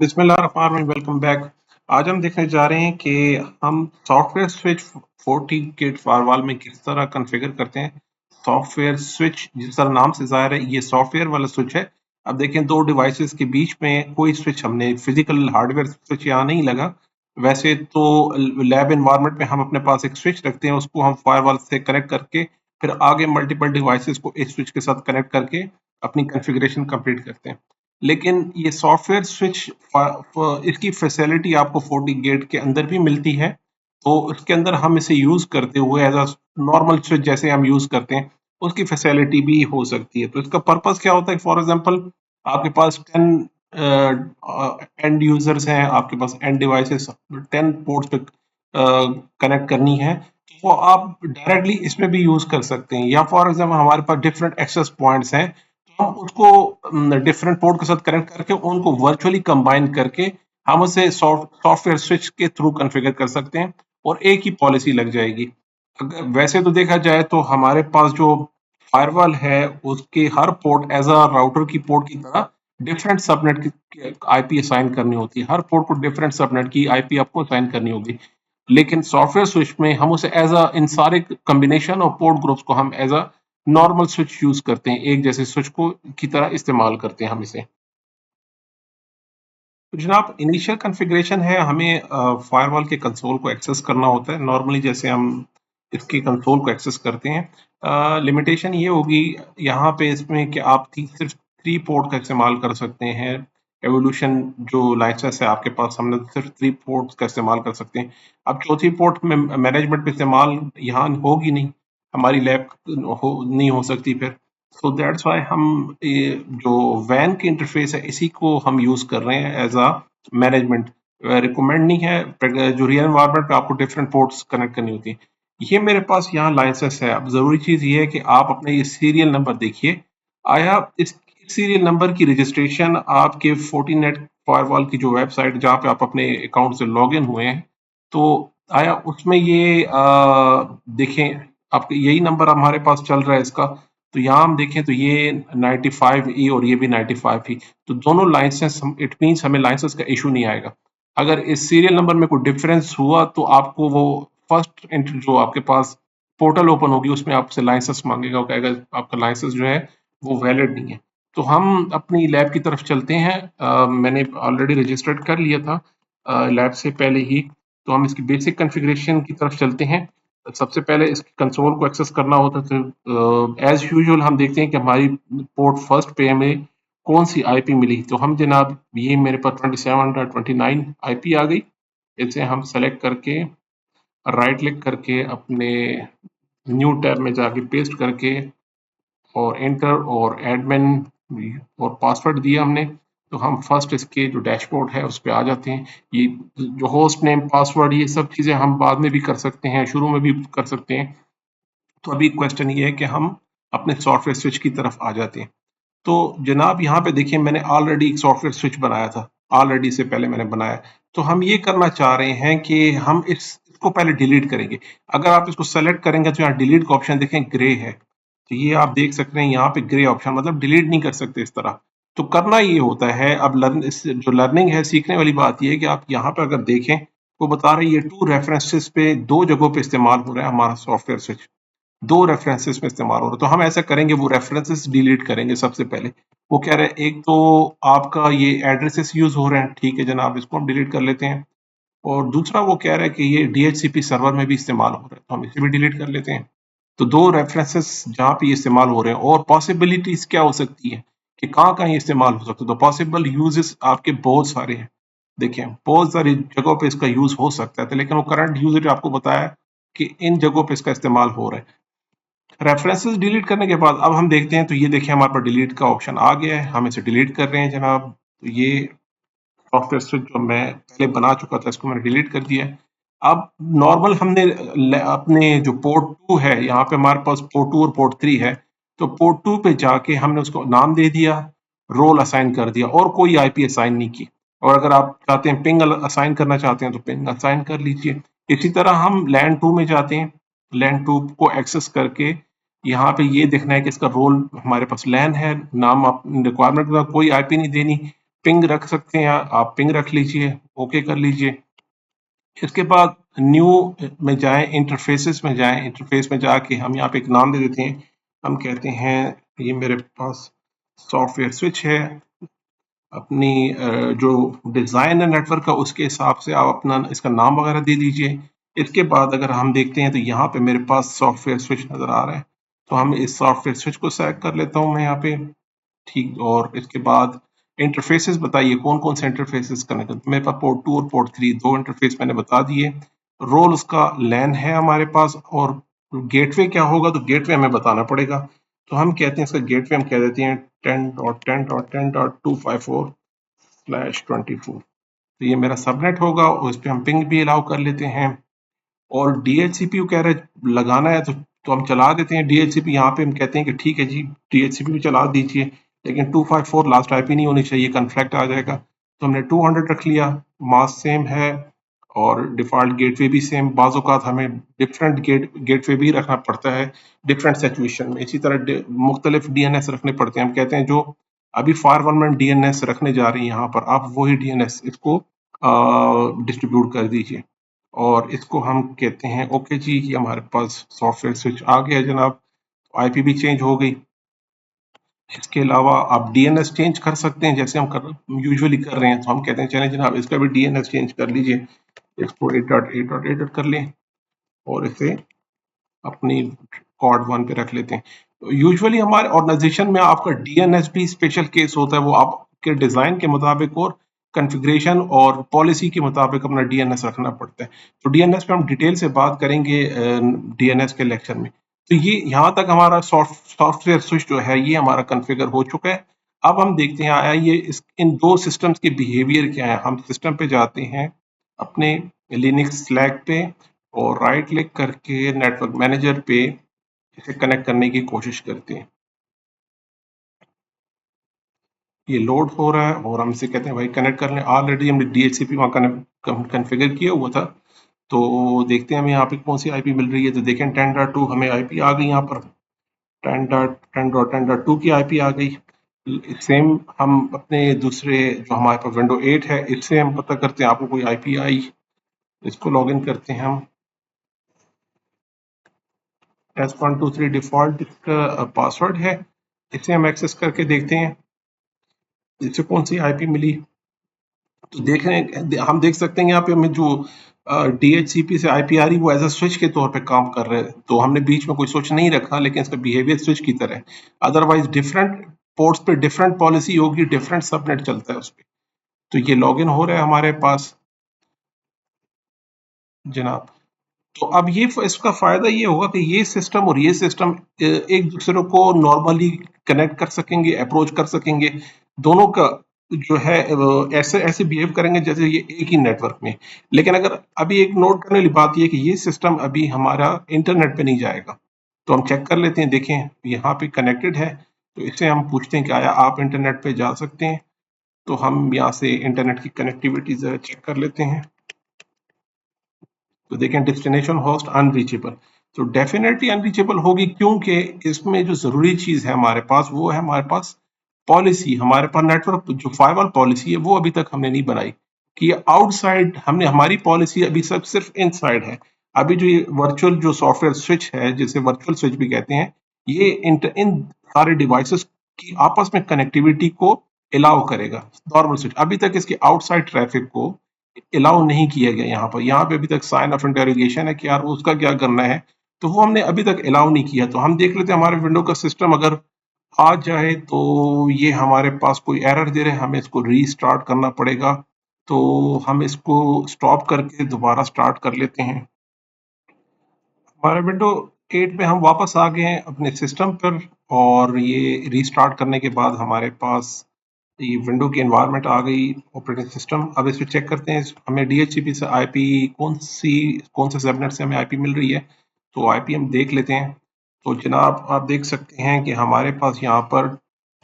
बिस्मिल्लाहिर्रहमानिर्रहीम, welcome back. आज हम देखने जा रहे हैं कि हम सॉफ्टवेयर स्विच 40 गेट फायरवॉल में किस तरह कॉन्फ़िगर करते हैं। सॉफ्टवेयर स्विच जिस तरह नाम से ज़ाहिर है ये सॉफ्टवेयर वाला स्विच है। अब देखें दो डिवाइसेस के बीच में कोई स्विच हमने फिजिकल हार्डवेयर स्विच यहाँ नहीं लगा। वैसे तो लैब एनवायरनमेंट में हम अपने पास एक स्विच रखते हैं, उसको हम फायरवॉल से कनेक्ट करके फिर आगे मल्टीपल डिवाइसेस को इस स्विच के साथ कनेक्ट करके अपनी कॉन्फ़िगरेशन कंप्लीट करते हैं। लेकिन ये सॉफ्टवेयर स्विच इसकी फैसिलिटी आपको 40 गेट के अंदर भी मिलती है, तो उसके अंदर हम इसे यूज करते हुए एज अ नॉर्मल स्विच जैसे हम यूज करते हैं उसकी फैसिलिटी भी हो सकती है। तो इसका पर्पस क्या होता है? फॉर एग्जांपल आपके पास 10 एंड यूजर्स हैं, आपके पास एंड डिवाइसेस 10 पोर्ट्स पे कनेक्ट करनी है, तो वो आप डायरेक्टली इसमें भी यूज कर सकते हैं। या फॉर एग्जांपल हमारे पास डिफरेंट एक्सेस पॉइंट्स हैं, तो हम उसको डिफरेंट पोर्ट के साथ कनेक्ट करके उनको वर्चुअली कंबाइन करके हम उसे सॉफ्टवेयर स्विच के थ्रू कॉन्फ़िगर कर सकते हैं और एक ही पॉलिसी लग जाएगी। अगर वैसे तो देखा जाए तो हमारे पास जो फायरवॉल है उसके हर पोर्ट एज अ राउटर की पोर्ट की तरह डिफरेंट सबनेट की आईपी असाइन करनी होती है। हर पोर्ट को डिफरेंट सबनेट की आईपी आपको असाइन करनी होगी। लेकिन सॉफ्टवेयर स्विच में हम उसे एज अ इन सारे कॉम्बिनेशन और पोर्ट ग्रुप्स को हम as a normal switch use करते हैं, एक जैसे स्विच को की तरह इस्तेमाल करते हैं हम इसे। तो जनाब इनिशियल कॉन्फ़िगरेशन है, हमें फायरवॉल के कंसोल को एक्सेस करना होता है नॉर्मली जैसे हम इसके कंसोल को एक्सेस करते हैं। लिमिटेशन ये होगी यहाँ पे इसमें कि आप सिर्फ 3 पोर्ट का इस्तेमाल कर सकते हैं। एवोल्यूशन जो लाइसेंस है आपके पास, हमने सिर्फ 3 पोर्ट्स का इस्तेमाल कर सकते हैं। अब चौथी पोर्ट में मैनेजमेंट पे इस्तेमाल यहाँ होगी नहीं, हमारी लैब नहीं हो सकती फिर। सो दैट्स व्हाई हम ये जो वैन की इंटरफेस है इसी को हम यूज कर रहे हैं एज अ मैनेजमेंट। रिकमेंड नहीं है, जो रियल एनवायरनमेंट पे आपको डिफरेंट पोर्ट्स कनेक्ट करनी होती है। ये मेरे पास यहाँ लाइसेंस है। अब जरूरी चीज ये है कि आप अपने ये सीरियल नंबर देखिए, आया इस सीरियल नंबर की रजिस्ट्रेशन आपके 40 नेट फायरवॉल की जो वेबसाइट जहाँ पे आप अपने अकाउंट से लॉग इन हुए हैं, तो आया उसमें ये देखें आपके यही नंबर हमारे पास चल रहा है इसका। तो यहाँ हम देखें तो ये 95E और ये भी 95 ही, तो दोनों लाइसेंस इट मीन्स हमें लाइसेंस का इशू नहीं आएगा। अगर इस सीरियल नंबर में कोई डिफरेंस हुआ तो आपको वो फर्स्ट एंट्री जो आपके पास पोर्टल ओपन होगी उसमें आपसे लाइसेंस मांगेगा, वो कहेगा आपका लाइसेंस जो है वो वैलिड नहीं है। तो हम अपनी लैब की तरफ चलते हैं। मैंने ऑलरेडी रजिस्टर्ड कर लिया था लैब से पहले ही। तो हम इसकी बेसिक कॉन्फ़िगरेशन की तरफ चलते हैं। सबसे पहले इस कंसोल को एक्सेस करना होता है, तो एज यूजुअल हम देखते हैं कि हमारी पोर्ट फर्स्ट पे हमें कौन सी आईपी मिली। तो हम जनाब ये मेरे पास 27.29 आईपी आ गई। इसे हम सेलेक्ट करके राइट क्लिक करके अपने न्यू टैब में जाके पेस्ट करके और एंटर और एडमिन और पासवर्ड दिया हमने, तो हम फर्स्ट इसके जो डैशबोर्ड है उस पे आ जाते हैं। ये जो होस्ट नेम पासवर्ड ये सब चीज़ें हम बाद में भी कर सकते हैं, शुरू में भी कर सकते हैं। तो अभी क्वेश्चन ये है कि हम अपने सॉफ्टवेयर स्विच की तरफ आ जाते हैं। तो जनाब यहाँ पे देखिए मैंने ऑलरेडी एक सॉफ्टवेयर स्विच बनाया था, ऑलरेडी से पहले मैंने बनाया। तो हम ये करना चाह रहे हैं कि हम इसको पहले डिलीट करेंगे। अगर आप इसको सेलेक्ट करेंगे तो यहाँ डिलीट का ऑप्शन देखें ग्रे है, तो ये आप देख सकते हैं यहाँ पे ग्रे ऑप्शन, मतलब डिलीट नहीं कर सकते इस तरह। तो करना ये होता है, अब लर्न इस जो लर्निंग है सीखने वाली बात ये है कि आप यहाँ पे अगर देखें वो बता रहे हैं ये 2 रेफरेंसेस पे 2 जगहों पे इस्तेमाल हो रहा है हमारा सॉफ्टवेयर स्विच, 2 रेफरेंसेस में इस्तेमाल हो रहा है। तो हम ऐसा करेंगे, वो रेफरेंसेस डिलीट करेंगे सबसे पहले। वो कह रहे हैं एक तो आपका ये एड्रेसेस यूज हो रहे हैं, ठीक है जनाब इसको हम डिलीट कर लेते हैं। और दूसरा वो कह रहा है कि ये डीएचसीपी सर्वर में भी इस्तेमाल हो रहा है, तो हम इसे भी डिलीट कर लेते हैं। तो 2 रेफरेंसेस जहाँ पे ये इस्तेमाल हो रहे हैं, और पॉसिबिलिटीज क्या हो सकती है कि कहाँ-कहाँ ये इस्तेमाल हो सकता है। तो पॉसिबल यूजेस आपके बहुत सारे हैं। देखिए बहुत सारी जगहों पे इसका यूज हो सकता है, तो लेकिन वो करंट यूजेज आपको बताया कि इन जगहों पे इसका इस्तेमाल हो रहा है। रेफरेंसेस डिलीट करने के बाद अब हम देखते हैं, तो ये देखिए हमारे पास डिलीट का ऑप्शन आ गया है, हम इसे डिलीट कर रहे हैं जनाब। तो ये सॉफ्टवेयर स्विच जो मैं पहले बना चुका था इसको मैंने डिलीट कर दिया है। अब नॉर्मल हमने अपने जो पोर्ट 2 है, यहाँ पे हमारे पास पोर्ट 2 और पोर्ट 3 है। तो पोर्ट 2 पे जाके हमने उसको नाम दे दिया, रोल असाइन कर दिया और कोई आईपी असाइन नहीं की। और अगर आप चाहते हैं पिंग असाइन करना चाहते हैं तो पिंग असाइन कर लीजिए। इसी तरह हम लैन 2 में जाते हैं, लैन 2 को एक्सेस करके यहाँ पे ये देखना है कि इसका रोल हमारे पास लैन है, नाम रिक्वायरमेंट में कोई आईपी नहीं देनी, पिंग रख सकते हैं, आप पिंग रख लीजिए, ओके कर लीजिए। इसके बाद न्यू में जाएं, इंटरफेसेस में जाएं, इंटरफेस में जाके हम यहाँ पे एक नाम दे देते हैं। हम कहते हैं ये मेरे पास सॉफ्टवेयर स्विच है। अपनी जो डिज़ाइन है नेटवर्क का उसके हिसाब से आप अपना इसका नाम वगैरह दे दीजिए। इसके बाद अगर हम देखते हैं तो यहाँ पे मेरे पास सॉफ्टवेयर स्विच नज़र आ रहा है, तो हम इस सॉफ्टवेयर स्विच को सेलेक्ट कर लेता हूँ मैं यहाँ पे। ठीक, और इसके बाद इंटरफेसेस बताइए कौन कौन से इंटरफेसेस कनेक्ट करते हैं। मेरे पास पोर्ट 2 और पोर्ट 3 दो इंटरफेस मैंने बता दिए। रोल उसका लैन है हमारे पास, और गेटवे क्या होगा तो गेटवे हमें बताना पड़ेगा। तो हम कहते हैं इसका गेटवे हम कह देते हैं 10.10.10.254/24। तो ये मेरा सबनेट होगा और इस पे हम पिंग भी अलाउ कर लेते हैं। और DHCP कह रहे लगाना है तो हम चला देते हैं DHCP। यहाँ पे हम कहते हैं कि ठीक है जी DHCP भी चला दीजिए, लेकिन 254 लास्ट आईपी नहीं होनी चाहिए, कन्फ्लिक्ट आ जाएगा। तो हमने 200 रख लिया, मास्क सेम है और डिफॉल्ट गेटवे भी सेम। बाज़ औक़ात हमें डिफरेंट गेटवे भी रखना पड़ता है डिफरेंट सिचुएशन में। इसी तरह मुख्तलिफ DNS रखने पड़ते हैं। हम कहते हैं जो अभी फायरवॉल में DNS रखने जा रही है यहाँ पर, आप वही DNS इसको डिस्ट्रीब्यूट कर दीजिए। और इसको हम कहते हैं ओके जी, ये हमारे पास सॉफ्टवेयर स्विच आ गया जनाब। आईपी भी चेंज हो गई। इसके अलावा आप DNS चेंज कर सकते हैं, जैसे हम यूजुअली कर रहे हैं। तो हम कहते हैं चलें जनाब इसका भी DNS चेंज कर लीजिए, इसको 8.8.8 कर लें और इसे अपनी कॉर्ड 1 पे रख लेते हैं। यूजुअली हमारे ऑर्गेनाइजेशन में आपका DNS भी स्पेशल केस होता है, वो आपके डिज़ाइन के मुताबिक और कॉन्फ़िगरेशन और पॉलिसी के मुताबिक अपना DNS रखना पड़ता है। तो DNS पे हम डिटेल से बात करेंगे DNS के लेक्चर में। तो ये यहाँ तक हमारा सॉफ्टवेयर स्विच जो है ये हमारा कॉन्फ़िगर हो चुका है। अब हम देखते हैं आया ये इन दो सिस्टम्स के बिहेवियर क्या है। हम सिस्टम पे जाते हैं अपने लिनक्स स्लैक पे और राइट क्लिक करके नेटवर्क मैनेजर पे इसे कनेक्ट करने की कोशिश करते हैं। ये लोड हो रहा है और हम इसे कहते हैं भाई कनेक्ट कर लें। ऑलरेडी हमने DHCP वहाँ कन्फिगर किया हुआ था। तो देखते हैं हमें यहाँ पे कौन सी आईपी मिल रही है। तो देखें 10.2 हमें आईपी आ गई यहाँ पर, 10.10.10.2 की आईपी आ गई। सेम हम अपने दूसरे जो हमारे पास विंडो 8 है इससे हम पता करते हैं आपको कोई आईपी आई। इसको लॉगिन करते हैं हम। S123 डिफॉल्ट इसका पासवर्ड है, इसे हम एक्सेस करके देखते हैं इसे कौन सी आईपी मिली। तो देख रहे हैं, हम देख सकते हैं यहाँ पे हमें जो DHCP से आईपी आ रही वो एज अ स्विच के तौर पे काम कर रहे हैं। तो हमने बीच में कोई स्विच नहीं रखा, लेकिन इसका बिहेवियर स्विच की तरह है। अदरवाइज डिफरेंट पोर्ट्स पे डिफरेंट पॉलिसी होगी, डिफरेंट सबनेट चलता है उस पर। तो ये लॉगिन हो रहा है हमारे पास जनाब। तो अब ये इसका फायदा ये होगा कि ये सिस्टम और ये सिस्टम एक दूसरे को नॉर्मली कनेक्ट कर सकेंगे, अप्रोच कर सकेंगे। दोनों का जो है ऐसे ऐसे बिहेव करेंगे जैसे ये एक ही नेटवर्क में। लेकिन अगर अभी एक नोट करने वाली बात ये है कि ये सिस्टम अभी हमारा इंटरनेट पे नहीं जाएगा। तो हम चेक कर लेते हैं, देखें यहाँ पे कनेक्टेड है। तो इससे हम पूछते हैं कि आया आप इंटरनेट पे जा सकते हैं। तो हम यहाँ से इंटरनेट की कनेक्टिविटी जरा चेक कर लेते हैं। तो देखें डेस्टिनेशन होस्ट अनरीचेबल। तो डेफिनेटली अनरीचेबल होगी, क्योंकि इसमें जो जरूरी चीज है हमारे पास वो है हमारे पास पॉलिसी। हमारे पास नेटवर्क जो फायरवॉल पॉलिसी है वो अभी तक हमने नहीं बनाई कि आउटसाइड हमने, हमारी पॉलिसी अभी सब सिर्फ इनसाइड है। अभी जो ये वर्चुअल जो सॉफ्टवेयर स्विच है जिसे वर्चुअल स्विच भी कहते हैं, ये इन सारे डिवाइसेस की आपस में कनेक्टिविटी को अलाउ करेगा। नॉर्मल स्विच अभी तक इसके आउटसाइड ट्रैफिक को अलाउ नहीं किया गया। यहाँ पे अभी तक साइन ऑफ इंटेरोगेशन है कि यार उसका क्या करना है, तो वो हमने अभी तक अलाउ नहीं किया। तो हम देख लेते हैं हमारे विंडो का सिस्टम अगर आ जाए तो ये हमारे पास कोई एरर दे रहे हैं, हमें इसको रीस्टार्ट करना पड़ेगा। तो हम इसको स्टॉप करके दोबारा स्टार्ट कर लेते हैं। हमारे विंडो 8 में हम वापस आ गए हैं अपने सिस्टम पर, और ये रीस्टार्ट करने के बाद हमारे पास ये विंडो की एनवायरनमेंट आ गई, ऑपरेटिंग सिस्टम। अब इस पे चेक करते हैं हमें DHCP से आईपी कौन से सबनेट से हमें आईपी मिल रही है। तो आईपी हम देख लेते हैं। तो जनाब आप देख सकते हैं कि हमारे पास यहाँ पर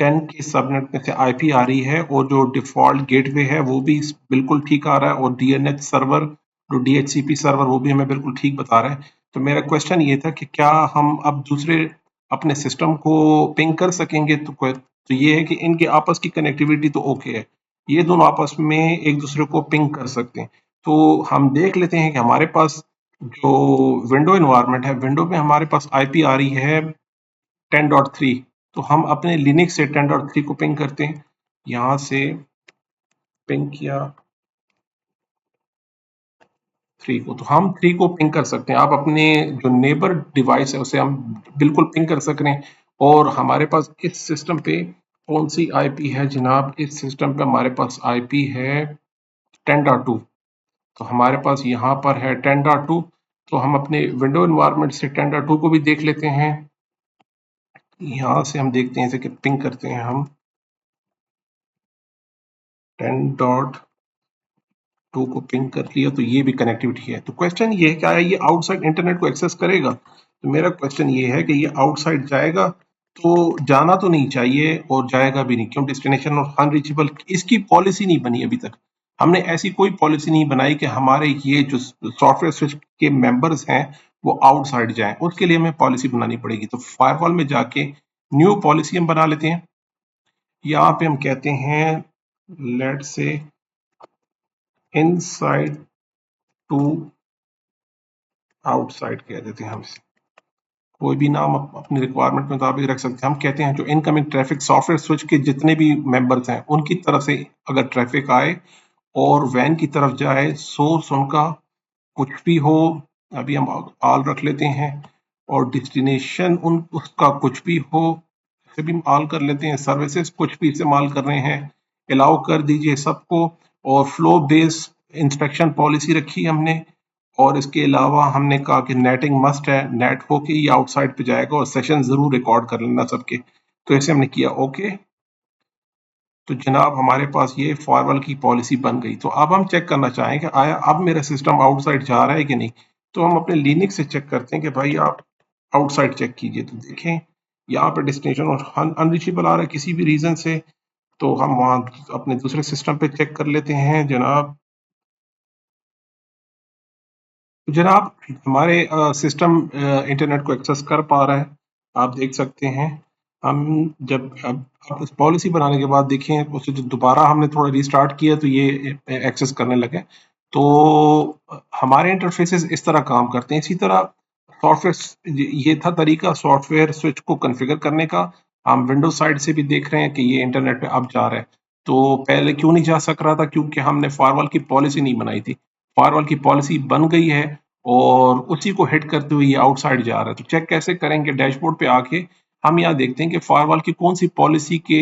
10 के सबनेट में से आईपी आ रही है, और जो डिफॉल्ट गेटवे है वो भी बिल्कुल ठीक आ रहा है, और DNS सर्वर जो DHCP सर्वर वो भी हमें बिल्कुल ठीक बता रहा है। तो मेरा क्वेश्चन ये था कि क्या हम अब दूसरे अपने सिस्टम को पिंग कर सकेंगे। तो ये है कि इनके आपस की कनेक्टिविटी तो ओके है। ये दोनों आपस में एक दूसरे को पिंग कर सकते हैं। तो हम देख लेते हैं कि हमारे पास जो विंडो इन्वायरमेंट है, विंडो में हमारे पास आईपी आ रही है 10.3। तो हम अपने लिनक्स से 10.3 को पिंग करते हैं, यहाँ से पिंग किया 3 को, तो हम 3 को पिंग कर सकते हैं। आप अपने जो नेबर डिवाइस है उसे हम बिल्कुल पिंग कर सक रहे हैं। और हमारे पास इस सिस्टम पे कौन सी आईपी है जनाब? इस सिस्टम पे हमारे पास आईपी है 10.2। तो हमारे पास यहाँ पर है 10.2। तो हम अपने विंडो एनवायरनमेंट से 10.2 को भी देख लेते हैं। यहाँ से हम देखते हैं, जैसे कि पिंग करते हैं हम 10.2 को पिंग कर लिया, तो ये भी कनेक्टिविटी है। तो क्वेश्चन ये है, क्या ये आउटसाइड इंटरनेट को एक्सेस करेगा? तो मेरा क्वेश्चन ये है कि ये आउटसाइड जाएगा? तो जाना तो नहीं चाहिए और जाएगा भी नहीं, क्यों? डेस्टिनेशन और अनरीचेबल इसकी पॉलिसी नहीं बनी अभी तक। हमने ऐसी कोई पॉलिसी नहीं बनाई कि हमारे ये जो सॉफ्टवेयर स्विच के मेंबर्स हैं वो आउटसाइड जाएं। उसके लिए हमें पॉलिसी बनानी पड़ेगी। तो फायरवॉल में जाके न्यू पॉलिसी हम बना लेते हैं। यहाँ पे हम कहते हैं लेट से इनसाइड टू आउटसाइड कह देते हैं हम इसे। कोई भी नाम अपनी रिक्वायरमेंट के मुताबिक रख सकते हैं। हम कहते हैं जो इनकमिंग ट्रैफिक सॉफ्टवेयर स्विच के जितने भी मेंबर्स हैं उनकी तरफ से अगर ट्रैफिक आए और वैन की तरफ जाए, सोर्स उनका कुछ भी हो, अभी हम आल रख लेते हैं, और डेस्टिनेशन उन उसका कुछ भी हो, इसे भी हम आल कर लेते हैं। सर्विसेज कुछ भी इस्तेमाल कर रहे हैं, अलाउ कर दीजिए सबको। और फ्लो बेस्ड इंस्पेक्शन पॉलिसी रखी हमने। और इसके अलावा हमने कहा कि नेटिंग मस्ट है, नेट हो के ये आउटसाइड पे जाएगा, और सेशन जरूर रिकॉर्ड कर लेना सबके। तो ऐसे हमने किया, ओके। तो जनाब हमारे पास ये फायरवॉल की पॉलिसी बन गई। तो अब हम चेक करना चाहें कि आया अब मेरा सिस्टम आउटसाइड जा रहा है कि नहीं। तो हम अपने लिनक्स से चेक करते हैं कि भाई आप आउटसाइड चेक कीजिए। तो देखें यहाँ पर डेस्टिनेशन और अनरीचेबल आ रहा है किसी भी रीजन से। तो हम वहाँ अपने दूसरे सिस्टम पे चेक कर लेते हैं जनाब। तो जनाब हमारे सिस्टम इंटरनेट को एक्सेस कर पा रहा है, आप देख सकते हैं। हम जब अब इस पॉलिसी बनाने के बाद देखें, उसे जो दोबारा हमने थोड़ा रिस्टार्ट किया तो ये एक्सेस करने लगे। तो हमारे इंटरफेसेस इस तरह काम करते हैं। इसी तरह सॉफ्टवेयर, ये था तरीका सॉफ्टवेयर स्विच को कॉन्फ़िगर करने का। हम विंडोज साइड से भी देख रहे हैं कि ये इंटरनेट पे अब जा रहा है। तो पहले क्यों नहीं जा सक रहा था? क्योंकि हमने फायरवॉल की पॉलिसी नहीं बनाई थी। फायरवॉल की पॉलिसी बन गई है और उसी को हिट करते हुए ये आउटसाइड जा रहा है। तो चेक कैसे करेंगे? डैशबोर्ड पे आके हम यहाँ देखते हैं कि फायरवॉल की कौन सी पॉलिसी के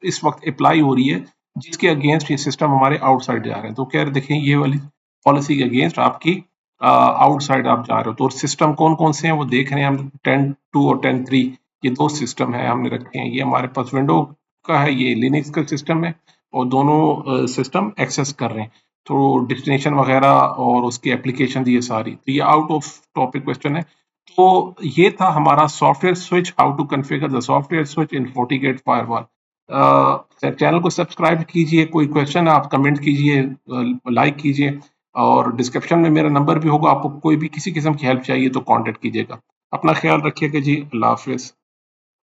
इस वक्त अप्लाई हो रही है जिसके अगेंस्ट ये सिस्टम हमारे आउटसाइड जा रहे हैं। तो कह रहे देखें ये वाली पॉलिसी के अगेंस्ट आपकी आउटसाइड आप जा रहे हो। तो सिस्टम कौन कौन से हैं वो देख रहे हैं हम। 10.2 और 10.3 ये दो सिस्टम है हमने रखे हैं। ये हमारे पास विंडो का है, ये लिनक्स का सिस्टम है, और दोनों सिस्टम एक्सेस कर रहे हैं। तो डेस्टिनेशन वगैरह और उसकी एप्लीकेशन ये सारी, तो ये आउट ऑफ टॉपिक क्वेश्चन है। तो ये था हमारा software switch, how to configure the software switch in FortiGate firewall. Channel को सब्सक्राइब कीजिए, कोई क्वेश्चन आप कमेंट कीजिए, लाइक कीजिए, और डिस्क्रिप्शन में मेरा नंबर भी होगा। आपको कोई भी किसी किस्म की हेल्प चाहिए तो कांटेक्ट कीजिएगा। अपना ख्याल रखिएगा जी। अल्लाह हाफिज।